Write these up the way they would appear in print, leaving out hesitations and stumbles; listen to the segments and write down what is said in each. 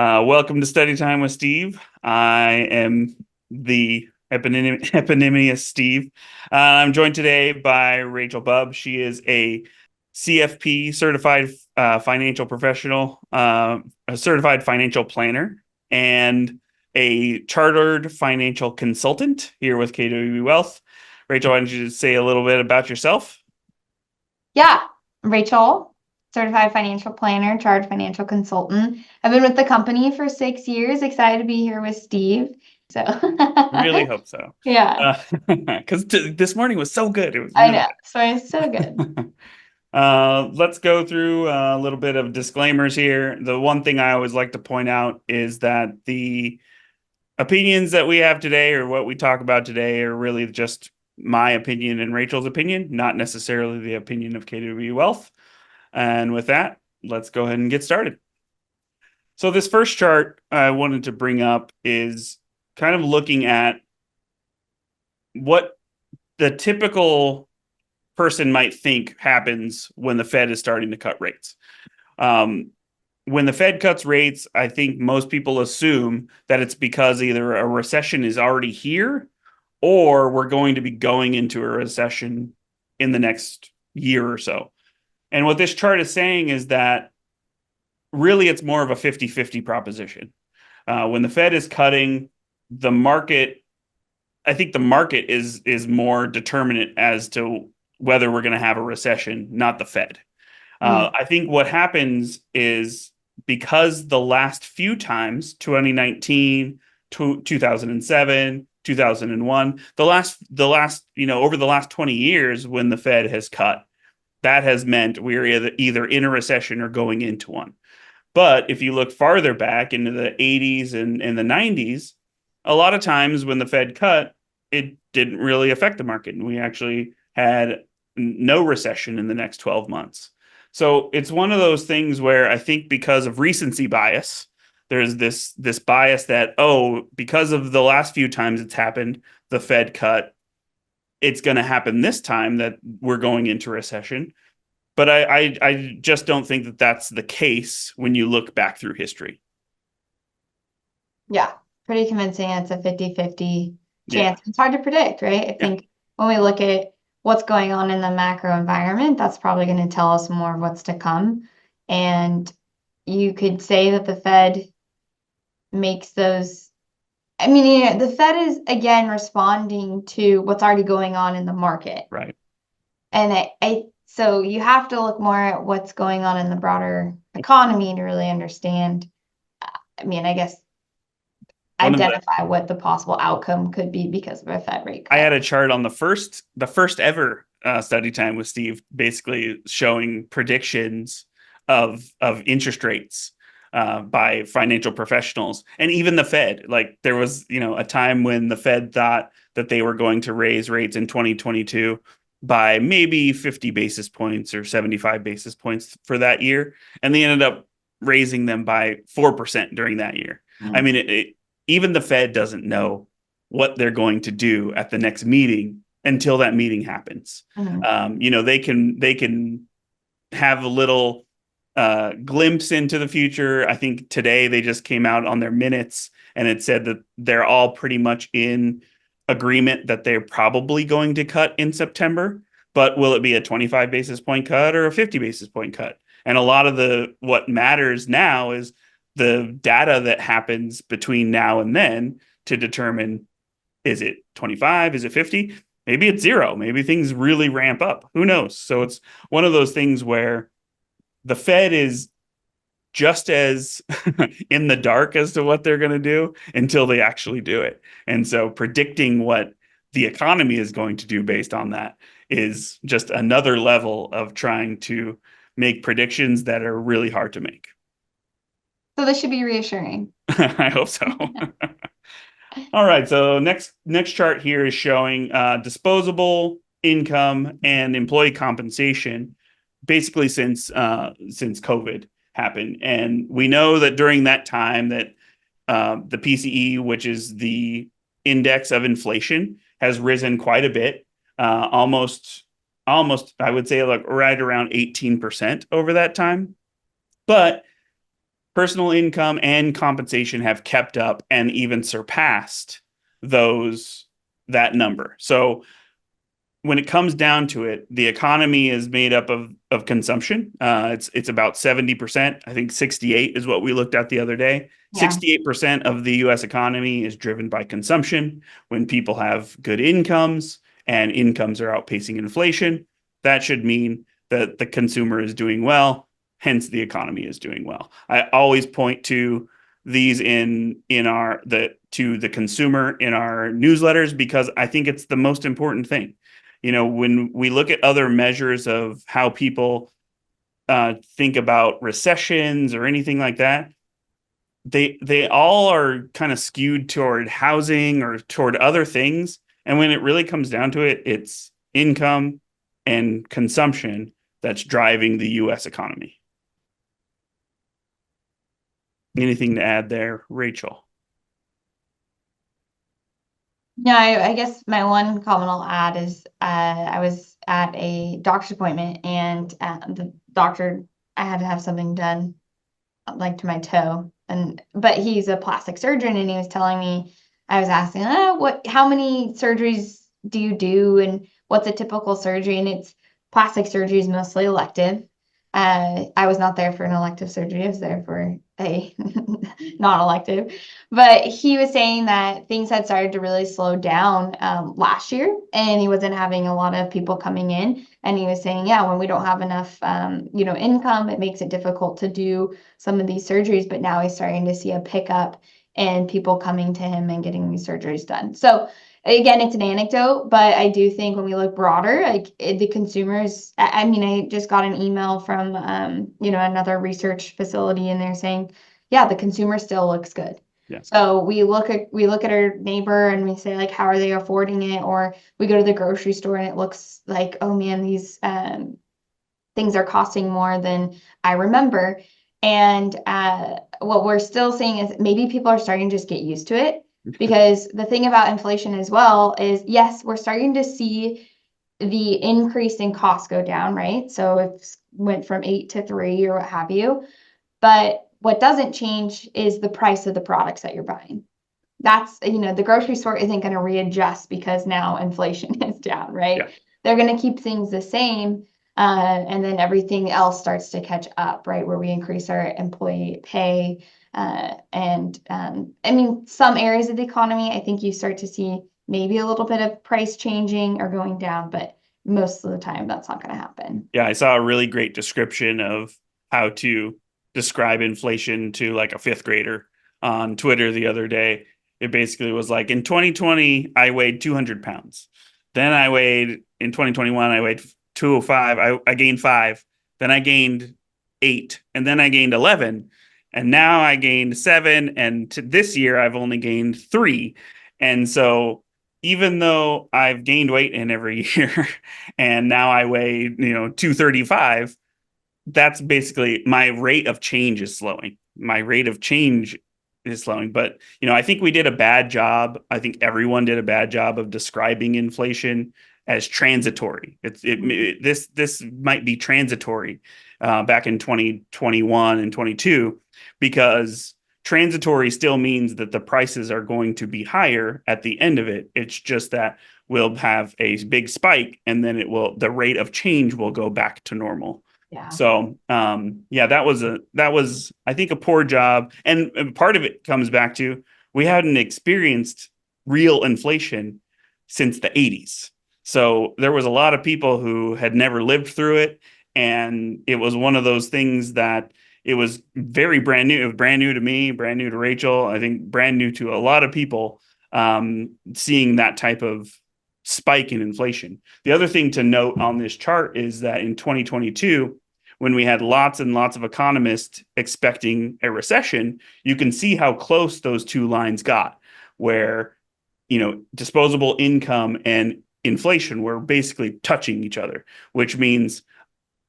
Welcome to Study Time with Steve. I am the eponymous Steve. I'm joined today by Rachel Bubb. She is a CFP certified financial professional, a certified financial planner, and a chartered financial consultant here with KWB Wealth. Rachel, why don't you say a little bit about yourself? Yeah, Rachel, certified financial planner, chartered financial consultant. I've been with the company for 6 years. Excited to be here with Steve. So, Really hope so. yeah, Because this morning was so good. It was I really know. So it's so good. good. Let's go through a little bit of disclaimers here. The one thing I always like to point out is that the opinions that we have today or what we talk about today are really just my opinion and Rachel's opinion, not necessarily the opinion of KWB Wealth. And with that, let's go ahead and get started. So this first chart I wanted to bring up is kind of looking at what the typical person might think happens when the Fed is starting to cut rates. Um, when the Fed cuts rates, I think most people assume that it's because either a recession is already here or we're going to be going into a recession in the next year or so. And what this chart is saying is that really it's more of a 50-50 proposition. When the Fed is cutting, the market, I think the market is more determinant as to whether we're going to have a recession, not the Fed. Mm. I think what happens is because the last few times, 2019, 2007, 2001, over the last 20 years when the Fed has cut, that has meant we're either in a recession or going into one. But if you look farther back into the 80s and the 90s, a lot of times when the Fed cut, it didn't really affect the market. And we actually had no recession in the next 12 months. So it's one of those things where I think because of recency bias, there's this bias that, oh, because of the last few times it's happened, the Fed cut, it's going to happen this time that we're going into recession. But I just don't think that that's the case when you look back through history. Yeah, pretty convincing. It's a 50-50 Yeah. chance. It's hard to predict, right? I Yeah. think when we look at what's going on in the macro environment, that's probably going to tell us more of what's to come. And you could say that the Fed makes those. I mean, the Fed is again responding to what's already going on in the market. Right. And so you have to look more at what's going on in the broader economy to really understand. I mean, I guess One of the identify what the possible outcome could be because of a Fed rate I cut. had a chart on the first ever study time with Steve, basically showing predictions of interest rates by financial professionals and even the Fed. Like there was, a time when the Fed thought that they were going to raise rates in 2022 by maybe 50 basis points or 75 basis points for that year, and they ended up raising them by 4% during that year. I Mm. mean, even the Fed doesn't know what they're going to do at the next meeting until that meeting happens. Mhm. They can have a little glimpse into the future. I think today they just came out on their minutes and it said that they're all pretty much in agreement that they're probably going to cut in September. But will it be a 25 basis point cut or a 50 basis point cut? And a lot of what matters now is the data that happens between now and then to determine, is it 25? Is it 50? Maybe it's zero. Maybe things really ramp up. Who knows? So it's one of those things where the Fed is just as in the dark as to what they're going to do until they actually do it. And so predicting what the economy is going to do based on that is just another level of trying to make predictions that are really hard to make. So this should be reassuring. I hope so. All right, so next chart here is showing disposable income and employee compensation, basically since COVID happened, and we know that during that time that the PCE, which is the index of inflation, has risen quite a bit, almost I would say like right around 18% over that time, but personal income and compensation have kept up and even surpassed those that number. So when it comes down to it, the economy is made up of consumption. It's about 70%. I think 68 is what we looked at the other day. Yeah. 68% of the US economy is driven by consumption. When people have good incomes and incomes are outpacing inflation, that should mean that the consumer is doing well, hence the economy is doing well. I always point to these in our the to the consumer in our newsletters because I think it's the most important thing. When we look at other measures of how people think about recessions or anything like that, they all are kind of skewed toward housing or toward other things. And when it really comes down to it, it's income and consumption that's driving the U.S. economy. Anything to add there, Rachel? Yeah, I guess my one comment I'll add is I was at a doctor's appointment and the doctor, I had to have something done like to my toe, but he's a plastic surgeon and he was telling me, I was asking, how many surgeries do you do and what's a typical surgery? And it's plastic surgery is mostly elective. I was not there for an elective surgery. I was there for a non-elective. But he was saying that things had started to really slow down last year, and he wasn't having a lot of people coming in. And he was saying, yeah, when we don't have enough, income, it makes it difficult to do some of these surgeries. But now he's starting to see a pickup and people coming to him and getting these surgeries done. So again, it's an anecdote, but I do think when we look broader, like the consumers, I mean, I just got an email from, another research facility and they're saying, yeah, the consumer still looks good. Yeah. So we look at our neighbor and we say like, how are they affording it? Or we go to the grocery store and it looks like, oh man, these things are costing more than I remember. And what we're still seeing is maybe people are starting to just get used to it. Because the thing about inflation as well is, yes, we're starting to see the increase in costs go down, right? So it went from 8 to 3 or what have you. But what doesn't change is the price of the products that you're buying. That's, the grocery store isn't going to readjust because now inflation is down, right? Yeah. They're going to keep things the same. And then everything else starts to catch up, right? Where we increase our employee pay. I mean, some areas of the economy, I think you start to see maybe a little bit of price changing or going down, but most of the time that's not going to happen. Yeah, I saw a really great description of how to describe inflation to like a fifth grader on Twitter the other day. It basically was like in 2020, I weighed 200 pounds. Then in 2021, I weighed 205. I gained 5. Then I gained 8. And then I gained 11. And now I gained 7. And this year, I've only gained 3. And so even though I've gained weight in every year and now I weigh, 235, that's basically my rate of change is slowing. My rate of change is slowing. But, I think we did a bad job. I think everyone did a bad job of describing inflation as transitory. This might be transitory back in 2021 and 22 because transitory still means that the prices are going to be higher at the end of it. It's just that we'll have a big spike and then the rate of change will go back to normal. Yeah. So, yeah, that was, I think, a poor job. And part of it comes back to we hadn't experienced real inflation since the 80s. So there was a lot of people who had never lived through it. And it was one of those things that it was very brand new. It was brand new to me, brand new to Rachel. I think brand new to a lot of people seeing that type of spike in inflation. The other thing to note on this chart is that in 2022, when we had lots and lots of economists expecting a recession, you can see how close those two lines got, where, disposable income and inflation were basically touching each other, which means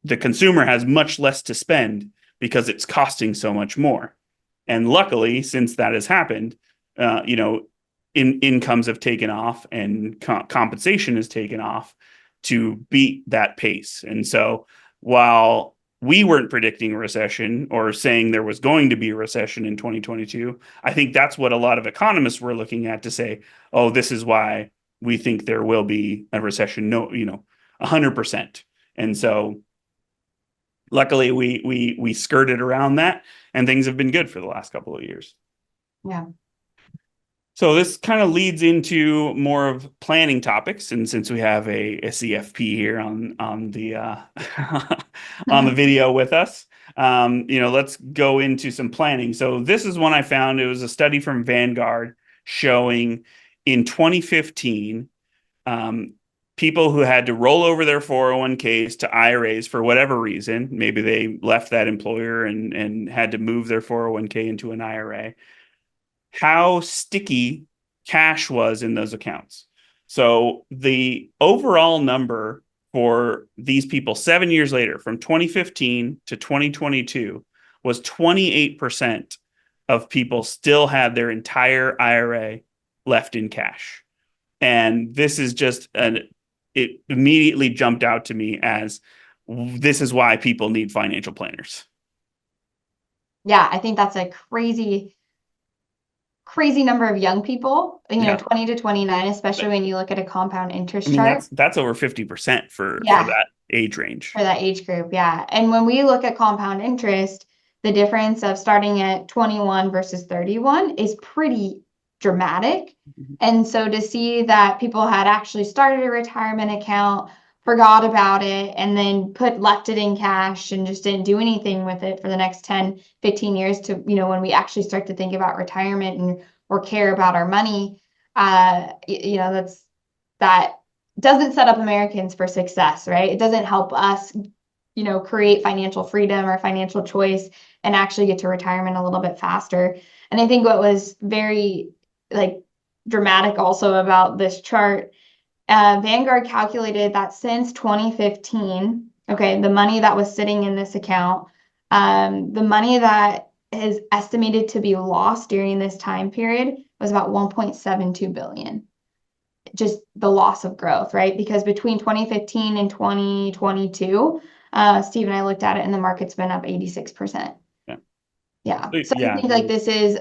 the consumer has much less to spend because it's costing so much more. And luckily, since that has happened, incomes have taken off and compensation has taken off to beat that pace. And so while we weren't predicting a recession or saying there was going to be a recession in 2022. I think that's what a lot of economists were looking at to say, oh, this is why we think there will be a recession. No, 100%. And so luckily we skirted around that, and things have been good for the last couple of years. Yeah. So this kind of leads into more of planning topics, and since we have a CFP here on the on the video with us, let's go into some planning. So this is one I found. It was a study from Vanguard showing in 2015, people who had to roll over their 401ks to IRAs for whatever reason. Maybe they left that employer and had to move their 401k into an IRA, how sticky cash was in those accounts. So the overall number for these people 7 years later, from 2015 to 2022, was 28% of people still had their entire IRA left in cash. And this is just it immediately jumped out to me as this is why people need financial planners. Yeah, I think that's a crazy number of young people, Yeah. 20 to 29, especially when you look at a compound I interest mean, chart. that's over 50% for Yeah, that age range. for that age group. Yeah. And when we look at compound interest, the difference of starting at 21 versus 31 is pretty dramatic. Mhm. And so to see that people had actually started a retirement account, forgot about it, and then left it in cash and just didn't do anything with it for the next 10, 15 years to, when we actually start to think about retirement and or care about our money, that doesn't set up Americans for success, right? It doesn't help us, create financial freedom or financial choice and actually get to retirement a little bit faster. And I think what was very like dramatic also about this chart, Vanguard calculated that since 2015, okay, the money that was sitting in this account, the money that is estimated to be lost during this time period was about 1.72 billion. Just the loss of growth, right? Because between 2015 and 2022, Steve and I looked at it and the market's been up 86%. Yeah. Yeah. So I Yeah. think like this is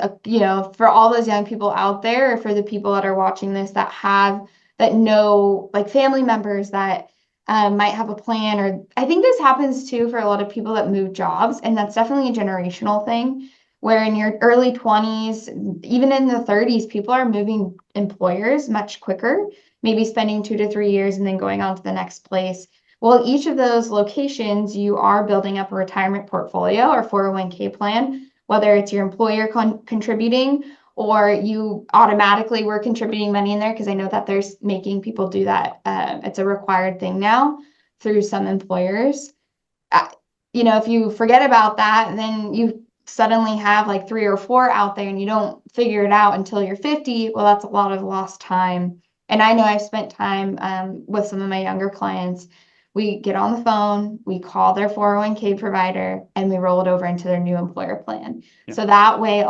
for all those young people out there, or for the people that are watching this that know like family members that might have a plan, or I think this happens too for a lot of people that move jobs, and that's definitely a generational thing where in your early 20s, even in the 30s, people are moving employers much quicker, maybe spending 2 to 3 years and then going on to the next place. Well, each of those locations, you are building up a retirement portfolio or 401k plan, whether it's your employer contributing or you automatically were contributing money in there, because I know that there's making people do that. It's a required thing now through some employers. If you forget about that, then you suddenly have like 3 or 4 out there and you don't figure it out until you're 50. Well, that's a lot of lost time. And I know I've spent time with some of my younger clients. We get on the phone, we call their 401k provider, and we roll it over into their new employer plan. Yeah. So that way,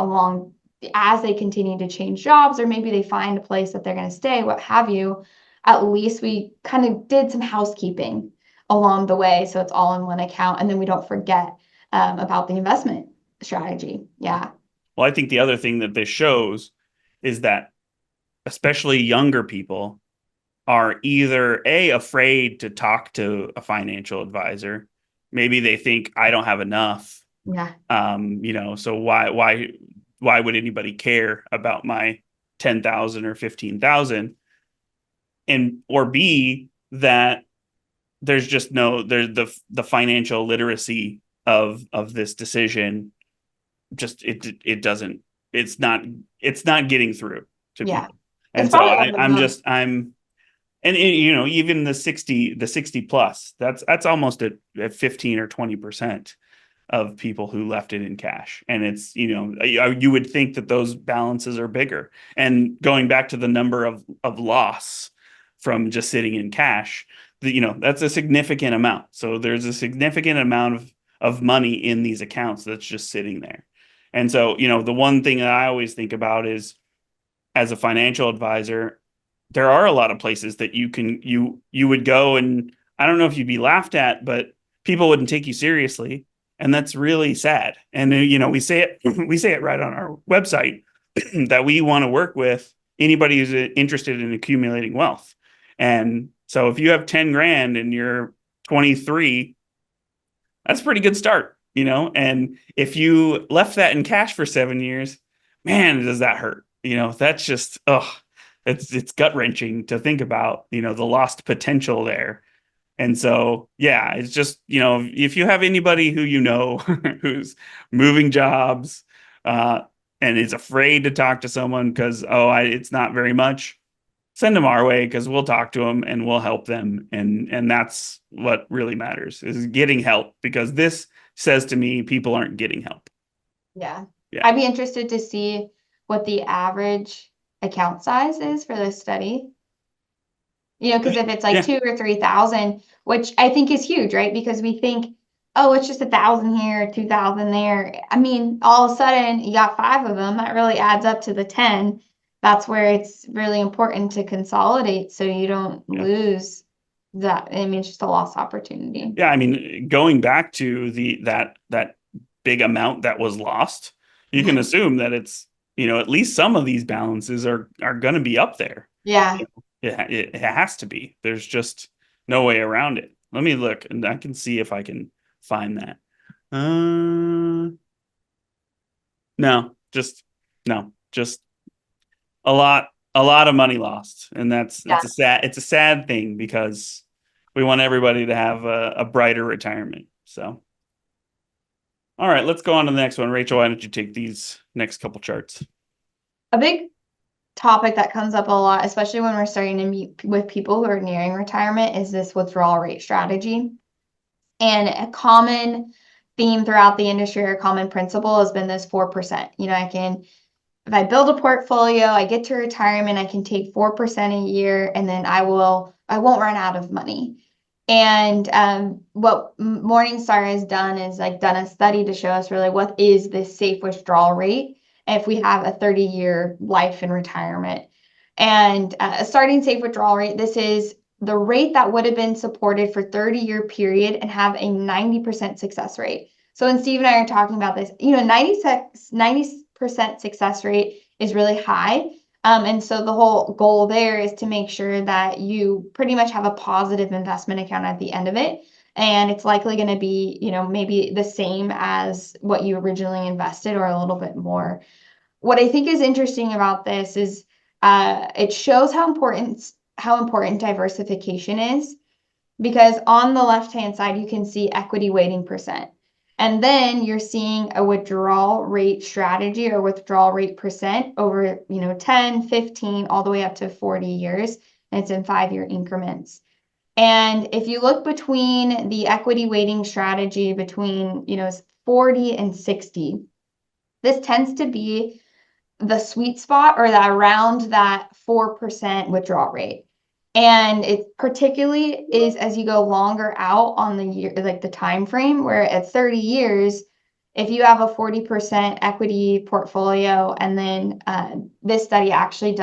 as they continue to change jobs, or maybe they find a place that they're going to stay, what have you, at least we kind of did some housekeeping along the way. So it's all in one account. And then we don't forget about the investment strategy. Yeah. Well, I think the other thing that this shows is that especially younger people are either afraid to talk to a financial advisor. Maybe they think I don't have enough. Yeah. So why would anybody care about my 10,000 or 15,000? Or B, that there's just the financial literacy of this decision. Just it's not getting through to Yeah. people. It's And so probably even the 60 plus, that's almost at 15 or 20% of people who left it in cash. And it's, you would think that those balances are bigger. And going back to the number of loss from just sitting in cash, that's a significant amount. So there's a significant amount of money in these accounts that's just sitting there. And so, the one thing that I always think about is, as a financial advisor, there are a lot of places that you would go, and I don't know if you'd be laughed at, but people wouldn't take you seriously. And that's really sad. And we say it we say it right on our website that we want to work with anybody who's interested in accumulating wealth. And so if you have 10 grand and you're 23, that's a pretty good start, and if you left that in cash for 7 years, man, does that hurt. That's just, it's gut wrenching to think about, the lost potential there. And so, yeah, it's just, if you have anybody who who's moving jobs, and is afraid to talk to someone because, it's not very much, send them our way because we'll talk to them and we'll help them. And that's what really matters, is getting help, because this says to me people aren't getting help. Yeah. Yeah. I'd be interested to see what the average account size is for this study. Because if it's like Yeah. 2 or 3,000, which I think is huge, right? Because we think, oh, it's just 1,000 here, 2,000 there. I mean, all of a sudden you got 5 of them. That really adds up to the 10. That's where it's really important to consolidate so you don't Yeah. lose that. I mean, it's just a lost opportunity. Yeah. I mean, going back to that big amount that was lost, you can assume that it's, at least some of these balances are going to be up there. Yeah. It has to be. There's just no way around it. Let me look, and I can see if I can find that. No, just a lot of money lost, and Yeah. it's a sad thing, because we want everybody to have a brighter retirement. So, all right, let's go on to the next one. Rachel, why don't you take these next couple charts? A big topic that comes up a lot, especially when we're starting to meet with people who are nearing retirement, is this withdrawal rate strategy. And a common theme throughout the industry, or a common principle, has been this 4%. If I build a portfolio, I get to retirement, I can take 4% a year, and then I won't run out of money. And what Morningstar has done is done a study to show us really what is this safe withdrawal rate if we have a 30-year life in retirement. And a starting safe withdrawal rate, this is the rate that would have been supported for 30-year period and have a 90% success rate. So when Steve and I are talking about this, 90% success rate is really high. And so the whole goal there is to make sure that you pretty much have a positive investment account at the end of it. And it's likely going to be, maybe the same as what you originally invested, or a little bit more. What I think is interesting about this is it shows how important diversification is, because on the left-hand side, you can see equity weighting percent. And then you're seeing a withdrawal rate strategy, or withdrawal rate percent over, 10, 15, all the way up to 40 years. And it's in 5-year increments. And if you look between the equity weighting strategy between, 40 and 60, this tends to be the sweet spot, or that around that 4% withdrawal rate. And it particularly is as you go longer out on the year, like the time frame, where at 30 years, if you have a 40% equity portfolio, and then this study actually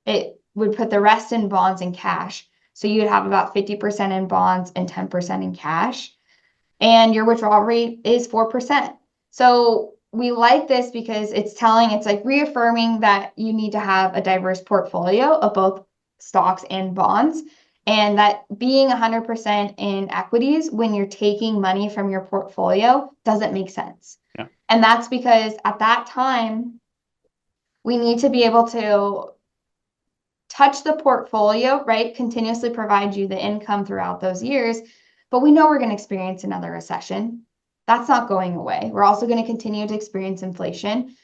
it would put the rest in bonds and cash. So you'd have about 50% in bonds and 10% in cash. And your withdrawal rate is 4%. So we like this because it's reaffirming that you need to have a diverse portfolio of both stocks and bonds, and that being 100% in equities when you're taking money from your portfolio doesn't make sense. Yeah. And that's because at that time, we need to be able to touch the portfolio, right? Continuously provide you the income throughout those years. But we know we're going to experience another recession. That's not going away. We're also going to continue to experience inflation.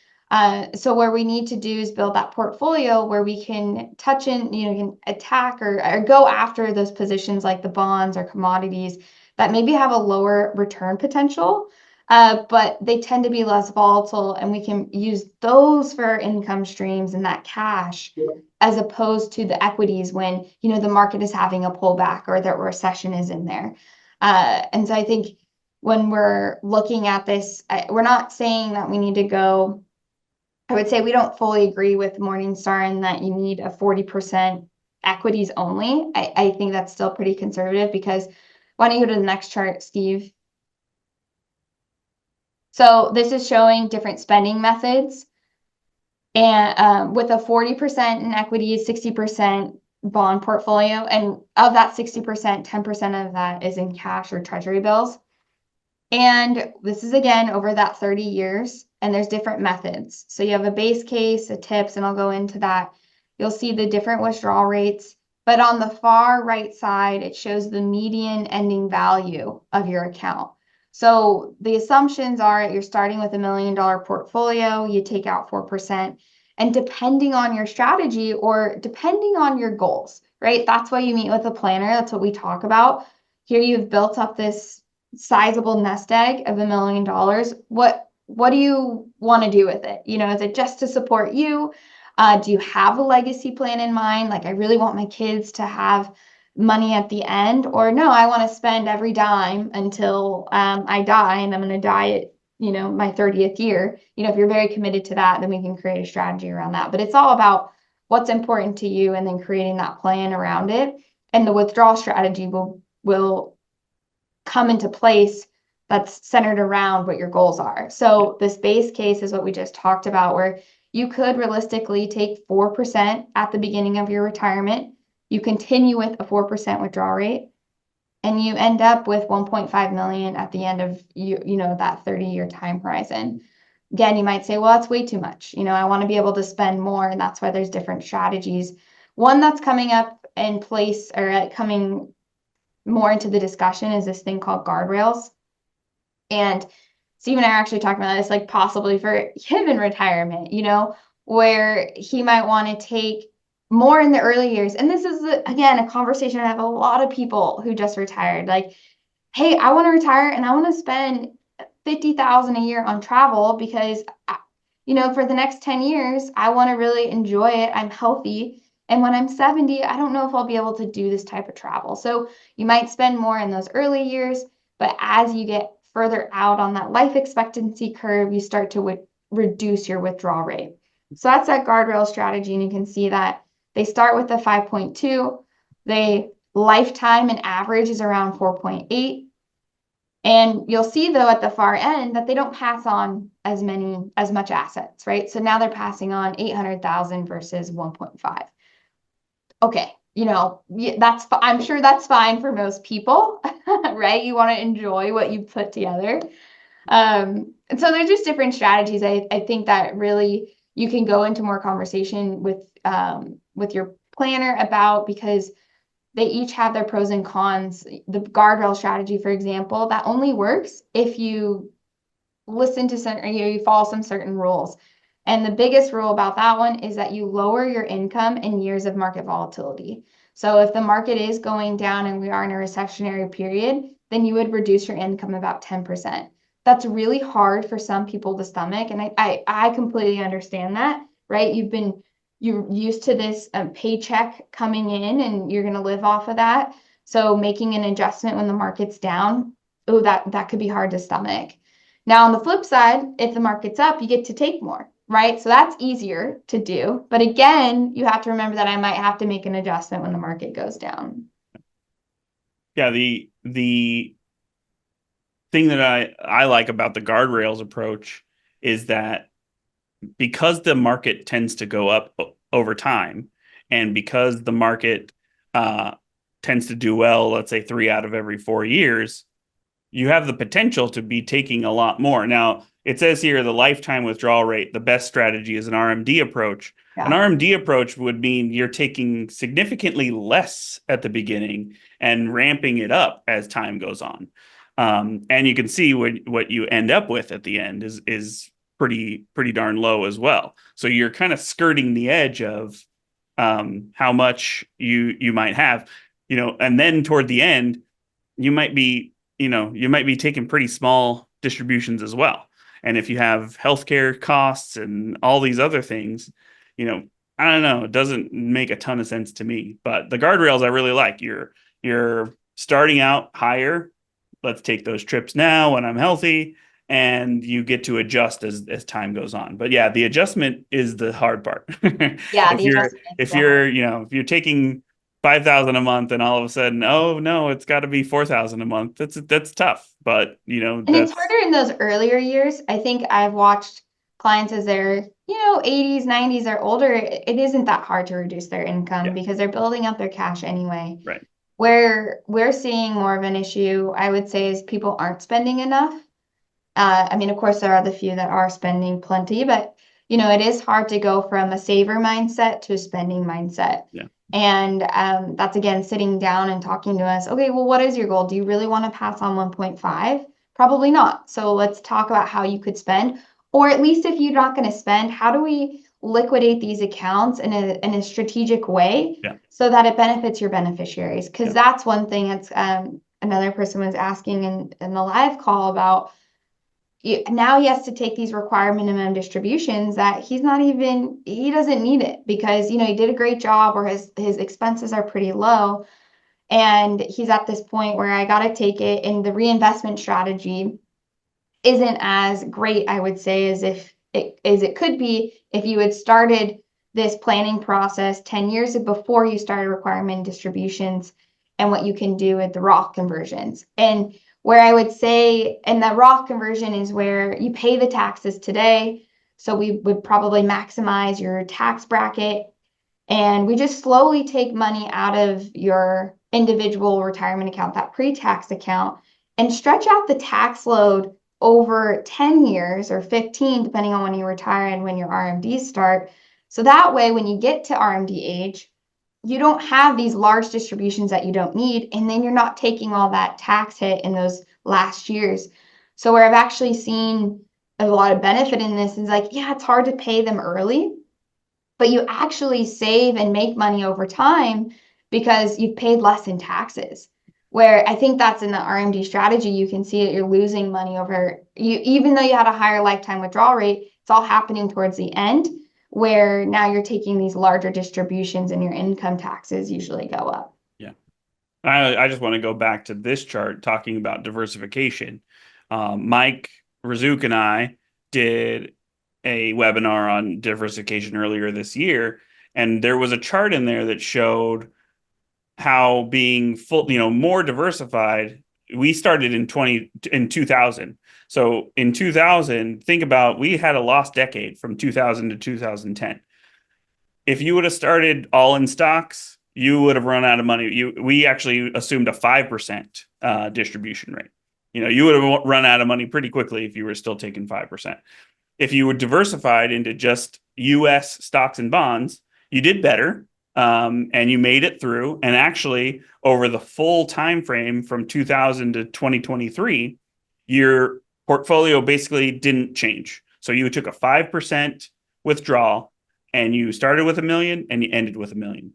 So what we need to do is build that portfolio where we can touch in, can attack or go after those positions like the bonds or commodities that maybe have a lower return potential, but they tend to be less volatile, and we can use those for our income streams and that cash, as opposed to the equities when, the market is having a pullback or the recession is in there. And so I think when we're looking at this, we're not saying that we need to go. I would say we don't fully agree with Morningstar in that you need a 40% equities only. I think that's still pretty conservative, because Why don't you go to the next chart, Steve? So this is showing different spending methods. And with a 40% in equities, 60% bond portfolio. And of that 60%, 10% of that is in cash or treasury bills. And this is again over that 30 years, and there's different methods. So you have a base case, a tips, and I'll go into that. You'll see the different withdrawal rates. But on the far right side, it shows the median ending value of your account. So the assumptions are you're starting with $1 million portfolio, you take out 4%. And depending on your strategy or depending on your goals, right? That's why you meet with a planner. That's what we talk about. Here you've built up this sizable nest egg of $1 million. What do you want to do with it? You know, is it just to support you? Do you have a legacy plan in mind? Like, I really want my kids to have money at the end, or no, I want to spend every dime until I die, and I'm going to die at, you know, my 30th year. You know, if you're very committed to that, then we can create a strategy around that. But it's all about what's important to you and then creating that plan around it. And the withdrawal strategy will come into place that's centered around what your goals are. So this base case is what we just talked about, where you could realistically take 4% at the beginning of your retirement. You continue with a 4% withdrawal rate, and you end up with 1.5 million at the end of you know that 30-year time horizon. Again, you might say, well, that's way too much. You know, I want to be able to spend more, and that's why there's different strategies. One that's coming up in place or coming more into the discussion is this thing called guardrails. And Steve and I are actually talking about this, like possibly for him in retirement, you know, where he might want to take more in the early years. And this is, again, a conversation I have a lot of people who just retired. Like, hey, I want to retire and I want to spend 50,000 a year on travel because, you know, for the next 10 years, I want to really enjoy it. I'm healthy. And when I'm 70, I don't know if I'll be able to do this type of travel. So you might spend more in those early years, but as you get further out on that life expectancy curve, you start to reduce your withdrawal rate. So that's that guardrail strategy. And you can see that they start with the 5.2. They lifetime and average is around 4.8. And you'll see though at the far end that they don't pass on as much assets, right? So now they're passing on 800,000 versus 1.5. Okay, you know, I'm sure that's fine for most people, right? You want to enjoy what you put together. And so there's just different strategies. I think that really you can go into more conversation with your planner about, because they each have their pros and cons. The guardrail strategy, for example, that only works if you listen to certain, or you follow some certain rules. And the biggest rule about that one is that you lower your income in years of market volatility. So if the market is going down and we are in a recessionary period, then you would reduce your income about 10%. That's really hard for some people to stomach. And I completely understand that, right? You're used to this paycheck coming in and you're going to live off of that. So making an adjustment when the market's down, oh, that could be hard to stomach. Now, on the flip side, if the market's up, you get to take more, right? So that's easier to do. But again, you have to remember that I might have to make an adjustment when the market goes down. Yeah, the thing that I like about the guardrails approach is that because the market tends to go up over time, and because the market tends to do well, let's say 3 out of every 4 years, you have the potential to be taking a lot more. Now, it says here the lifetime withdrawal rate, the best strategy is an RMD approach. Yeah. An RMD approach would mean you're taking significantly less at the beginning and ramping it up as time goes on. And you can see what you end up with at the end is pretty darn low as well. So you're kind of skirting the edge of how much you might have, you know, and then toward the end, you might be taking pretty small distributions as well. And if you have healthcare costs and all these other things, you know, I don't know, it doesn't make a ton of sense to me. But the guardrails I really like. You're starting out higher. Let's take those trips now when I'm healthy, and you get to adjust as time goes on. But yeah, the adjustment is the hard part. Yeah, if the you're adjustment is if the hard. you're you know if you're taking 5,000 a month and all of a sudden, oh no, it's got to be 4,000 a month. That's tough, but And it's that's harder in those earlier years. I think I've watched clients as they're, 80s, 90s or older, it isn't that hard to reduce their income yeah, because they're building up their cash anyway. right. Where we're seeing more of an issue, I would say, is people aren't spending enough. I mean, of course, there are the few that are spending plenty, but it is hard to go from a saver mindset to a spending mindset. Yeah. And that's again sitting down and talking to us. Okay, well, what is your goal? Do you really want to pass on 1.5? Probably not. So let's talk about how you could spend, or at least if you're not going to spend, how do we liquidate these accounts in a strategic way Yeah. so that it benefits your beneficiaries? Because Yeah. that's one thing that's another person was asking in the live call about now he has to take these required minimum distributions that he doesn't need it because he did a great job or his expenses are pretty low, and he's at this point where I got to take it, and the reinvestment strategy isn't as great, I would say, as it could be if you had started this planning process 10 years before you started requirement distributions, and what you can do with the Roth conversions. And where I would say, and the Roth conversion is where you pay the taxes today. So we would probably maximize your tax bracket, and we just slowly take money out of your individual retirement account, that pre-tax account, and stretch out the tax load over 10 years or 15, depending on when you retire and when your RMDs start. So that way, when you get to RMD age, you don't have these large distributions that you don't need, and then you're not taking all that tax hit in those last years. So where I've actually seen a lot of benefit in this is like, yeah, it's hard to pay them early, but you actually save and make money over time because you've paid less in taxes. Where I think that's in the RMD strategy, you can see that you're losing money over you, even though you had a higher lifetime withdrawal rate, it's all happening towards the end, where now you're taking these larger distributions and your income taxes usually go up. Yeah. I just want to go back to this chart talking about diversification. Mike Razuk and I did a webinar on diversification earlier this year, and there was a chart in there that showed how being more diversified. We started in 2000. So in 2000, think about we had a lost decade from 2000 to 2010. If you would have started all in stocks, you would have run out of money. We actually assumed a 5% distribution rate. You would have run out of money pretty quickly if you were still taking 5%. If you were diversified into just US stocks and bonds, you did better, and you made it through. And actually, over the full time frame from 2000 to 2023, your portfolio basically didn't change. So you took a 5% withdrawal, and you started with $1 million and you ended with $1 million.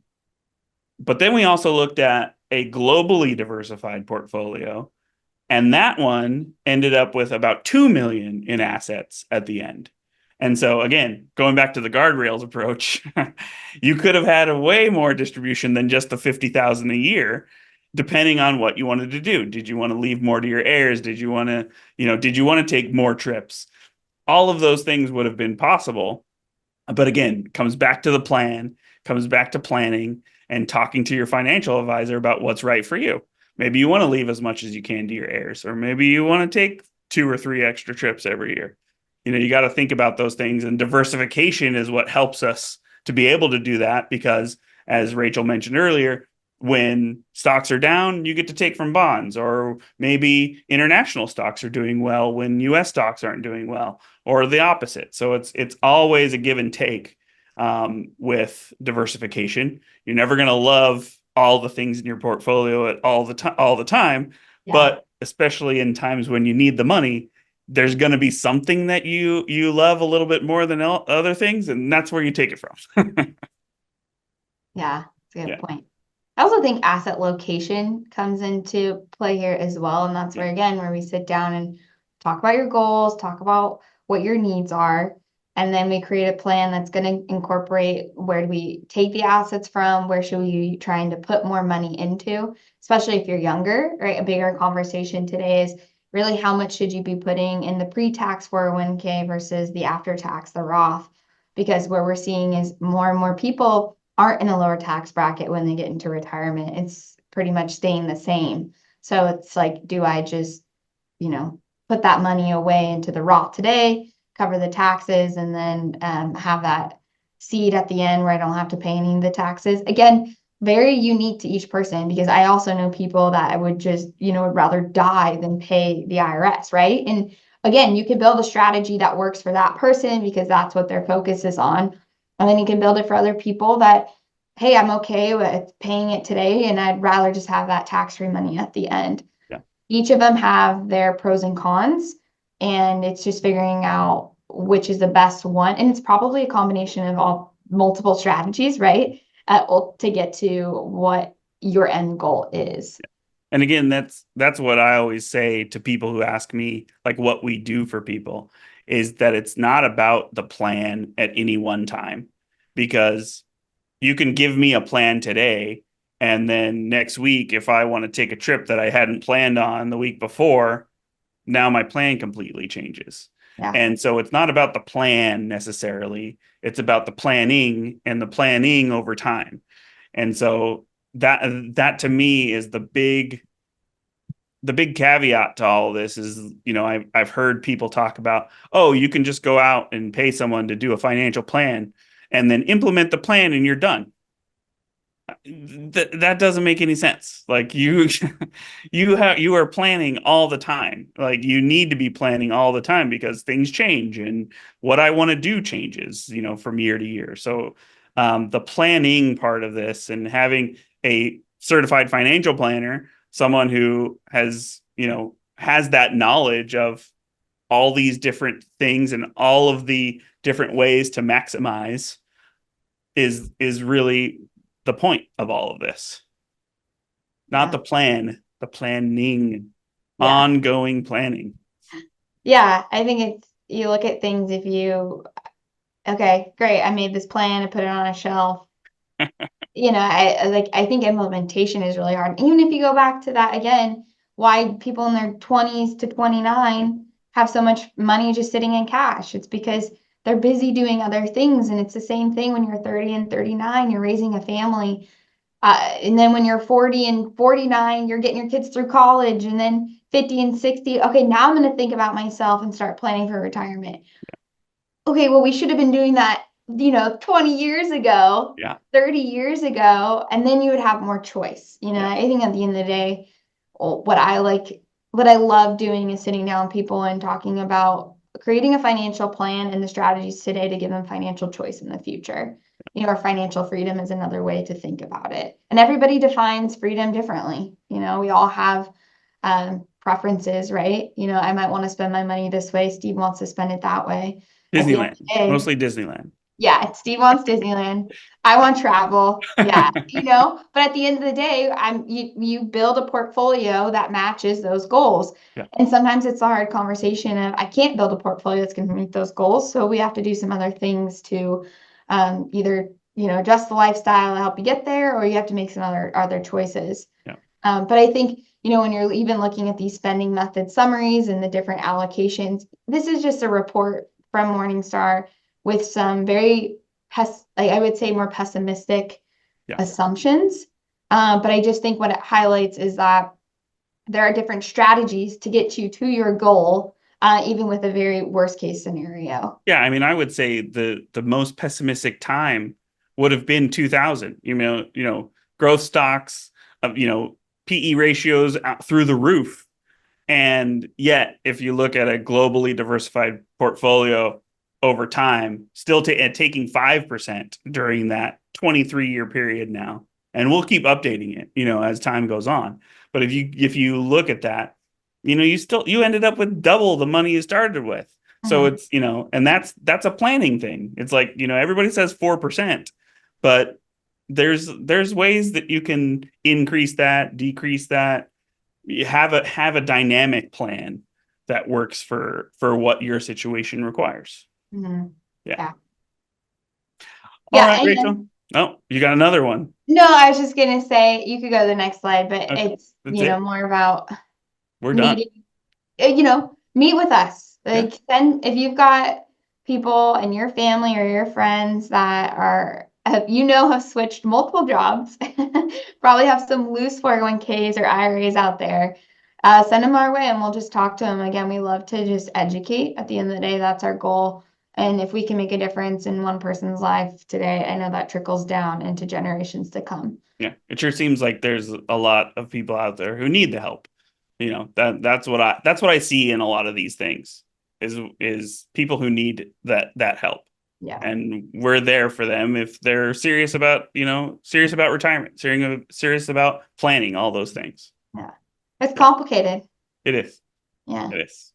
But then we also looked at a globally diversified portfolio, and that one ended up with about 2 million in assets at the end. And so again, going back to the guardrails approach, you could have had a way more distribution than just the 50,000 a year, depending on what you wanted to do. Did you want to leave more to your heirs? Did you want to take more trips? All of those things would have been possible. But again, comes back to the plan, comes back to planning and talking to your financial advisor about what's right for you. Maybe you want to leave as much as you can to your heirs, or maybe you want to take 2 or 3 extra trips every year. You got to think about those things, and diversification is what helps us to be able to do that because, as Rachel mentioned earlier, when stocks are down, you get to take from bonds, or maybe international stocks are doing well when US stocks aren't doing well, or the opposite. So it's always a give and take with diversification. You're never going to love all the things in your portfolio at all the time, Yeah. but especially in times when you need the money, there's going to be something that you love a little bit more than other things, and that's where you take it from. Yeah, it's a good Yeah, point. I also think asset location comes into play here as well. And that's yeah, where, again, where we sit down and talk about your goals, talk about what your needs are. And then we create a plan that's going to incorporate where do we take the assets from, where should we be trying to put more money into, especially if you're younger, right? A bigger conversation today is really how much should you be putting in the pre-tax 401k versus the after-tax, the Roth, because where we're seeing is more and more people aren't in a lower tax bracket when they get into retirement. It's pretty much staying the same. So it's like, do I just, put that money away into the Roth today, cover the taxes, and then have that seed at the end where I don't have to pay any of the taxes? Again, very unique to each person, because I also know people that would just, would rather die than pay the IRS, right? And again, you can build a strategy that works for that person because that's what their focus is on. And then you can build it for other people that, hey, I'm okay with paying it today, and I'd rather just have that tax-free money at the end. Yeah. Each of them have their pros and cons, and it's just figuring out which is the best one. And it's probably a combination of all multiple strategies, right? To get to what your end goal is. And again, that's what I always say to people who ask me like what we do for people, is that it's not about the plan at any one time, because you can give me a plan today, and then next week if I want to take a trip that I hadn't planned on the week before, now my plan completely changes. Yeah. And so it's not about the plan necessarily, it's about the planning and the planning over time. And so that to me is the big caveat to all of this is, I've heard people talk about, oh, you can just go out and pay someone to do a financial plan and then implement the plan and you're done. That doesn't make any sense. Like you are planning all the time. Like you need to be planning all the time because things change and what I want to do changes, from year to year. So the planning part of this and having a certified financial planner, someone who has that knowledge of all these different things and all of the different ways to maximize is really the point of all of this. Not the plan, the planning, ongoing planning. Yeah, I think you look at things, okay, great, I made this plan, I put it on a shelf. I think implementation is really hard. Even if you go back to that again, why people in their 20s to 29 have so much money just sitting in cash. It's because they're busy doing other things. And it's the same thing when you're 30 and 39, you're raising a family. And then when you're 40 and 49, you're getting your kids through college. And then 50 and 60, okay, now I'm going to think about myself and start planning for retirement. Okay, well, we should have been doing that, 20 years ago, 30 years ago, and then you would have more choice. I think at the end of the day, what I love doing is sitting down with people and talking about creating a financial plan and the strategies today to give them financial choice in the future. Or financial freedom is another way to think about it. And everybody defines freedom differently. We all have preferences, right? I might want to spend my money this way. Steve wants to spend it that way. Disneyland, mostly Disneyland. Yeah, Steve wants Disneyland. I want travel. Yeah, but at the end of the day, you build a portfolio that matches those goals. Yeah. And sometimes it's a hard conversation of I can't build a portfolio that's going to meet those goals. So we have to do some other things to either, adjust the lifestyle to help you get there, or you have to make some other choices. Yeah. But I think, when you're even looking at these spending method summaries and the different allocations, this is just a report from Morningstar with some very, I would say, more pessimistic assumptions. But I just think what it highlights is that there are different strategies to get you to your goal, even with a very worst case scenario. Yeah, I mean, I would say the most pessimistic time would have been 2000. Growth stocks, PE ratios out through the roof. And yet, if you look at a globally diversified portfolio over time, still taking 5% during that 23-year period now, and we'll keep updating it, as time goes on. But if you look at that, you ended up with double the money you started with. So it's, and that's a planning thing. It's like, everybody says 4%, but there's ways that you can increase that, decrease that. You have a dynamic plan that works for what your situation requires. Mm-hmm. Yeah. Yeah. All right, Rachel. Oh, you got another one. No, I was just gonna say you could go to the next slide, but it's more about we're done. Meet with us. Then if you've got people in your family or your friends that are have switched multiple jobs, probably have some loose 401ks or IRAs out there, send them our way and we'll just talk to them. Again, we love to just educate. At the end of the day, that's our goal. And if we can make a difference in one person's life today, I know that trickles down into generations to come. Yeah, it sure seems like there's a lot of people out there who need the help. That's what I see in a lot of these things is people who need that help. Yeah. And we're there for them if they're serious about retirement, serious about planning, all those things. Yeah. It's complicated. It is. Yeah. It is.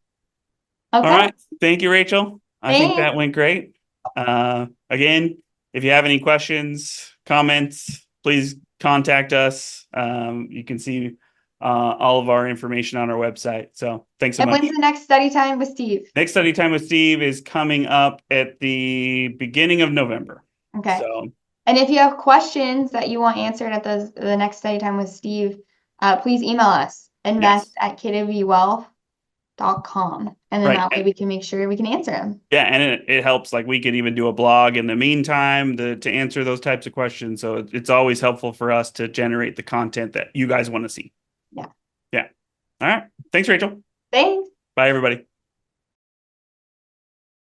Okay. All right. Thank you, Rachel. I think that Thanks. went great. Again, if you have any questions, comments, please contact us. You can see all of our information on our website. So thanks so And much. when's the next study time with Steve? Next study time with Steve is coming up at the beginning of November. Okay. So, and if you have questions that you want answered at the next study time with Steve, please email us invest@kwbwealth.com. And then that way we can make sure we can answer them. Yeah, and it helps. Like we could even do a blog in the meantime to answer those types of questions. So it's always helpful for us to generate the content that you guys want to see. Yeah. Yeah. All right. Thanks, Rachel. Thanks. Bye, everybody.